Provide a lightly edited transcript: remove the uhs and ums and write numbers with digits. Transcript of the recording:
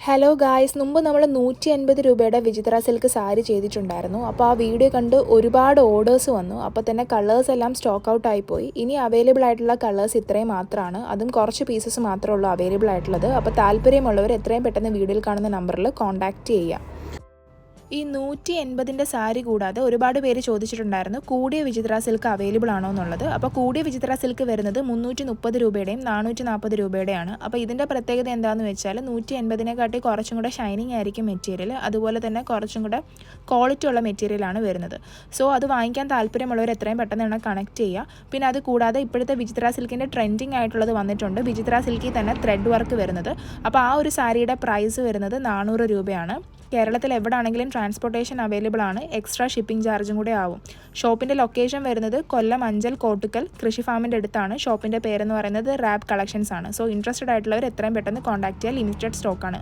Hello guys, മുമ്പ് നമ്മൾ 150 രൂപയുടെ വിചിത്ര സിൽക്ക് സാരി ചെയ്തിട്ടുണ്ടായിരുന്നു. അപ്പോൾ ആ വീഡിയോ കണ്ട് ഒരുപാട് ഓർഡേഴ്സ് വന്നു. അപ്പോൾ തന്നെ കളേഴ്സ് എല്ലാം സ്റ്റോക്ക് ഔട്ട് ആയിപ്പോയി. ഇനി അവൈലബിൾ ആയിട്ടുള്ള കളേഴ്സ് ഇത്രയും മാത്രമാണ്. അതും കുറച്ച് പീസസ് മാത്രമേ ഉള്ളൂ അവൈലബിൾ ആയിട്ടുള്ളത്. അപ്പോൾ താല്പര്യമുള്ളവർ എത്രയും പെട്ടെന്ന് വീഡിയോയിൽ കാണുന്ന നമ്പറിൽ കോൺടാക്റ്റ് ചെയ്യുക. ഈ 180ൻ്റെ സാരി കൂടാതെ ഒരുപാട് പേര് ചോദിച്ചിട്ടുണ്ടായിരുന്നു കൂടിയ വിചിത്ര സിൽക്ക് അവൈലബിൾ ആണോ എന്നുള്ളത്. അപ്പോൾ കൂടിയ വിചിത്ര സിൽക്ക് വരുന്നത് 330 രൂപയുടെയും 440 രൂപയുടെയാണ്. അപ്പോൾ ഇതിൻ്റെ പ്രത്യേകത എന്താണെന്ന് വെച്ചാൽ 180നെക്കാട്ടി കുറച്ചും കൂടെ ഷൈനിങ് ആയിരിക്കും മെറ്റീരിയൽ. അതുപോലെ തന്നെ കുറച്ചും കൂടെ ക്വാളിറ്റി ഉള്ള മെറ്റീരിയലാണ് വരുന്നത്. സോ അത് വാങ്ങിക്കാൻ താല്പര്യമുള്ളവർ എത്രയും പെട്ടെന്ന് തന്നെ കണക്ട് ചെയ്യുക. പിന്നെ അത് കൂടാതെ ഇപ്പോഴത്തെ വിചിത്ര സിൽക്കിൻ്റെ ട്രെൻഡിങ് ആയിട്ടുള്ളത് വന്നിട്ടുണ്ട്. വിചിത്ര സിൽക്കിൽ തന്നെ ത്രെഡ് വർക്ക് വരുന്നത്. അപ്പോൾ ആ ഒരു സാരിയുടെ പ്രൈസ് വരുന്നത് 400 രൂപയാണ്. കേരളത്തിൽ എവിടെ ആണെങ്കിലും ട്രാൻസ്പോർട്ടേഷൻ അവൈലബിൾ ആണ്. എക്സ്ട്രാ ഷിപ്പിംഗ് ചാർജും കൂടെ ആവും. ഷോപ്പിൻ്റെ ലൊക്കേഷൻ വരുന്നത് കൊല്ലം അഞ്ചൽ കോട്ടുക്കൽ കൃഷി ഫാമിൻ്റെ അടുത്താണ്. ഷോപ്പിൻ്റെ പേരെന്ന് പറയുന്നത് റാപ്പ് കളക്ഷൻസ് ആണ്. സോ ഇൻട്രസ്റ്റഡ് ആയിട്ടുള്ളവർ എത്രയും പെട്ടെന്ന് കോൺടാക്ട് ചെയ്യുക. ലിമിറ്റഡ് സ്റ്റോക്കാണ്.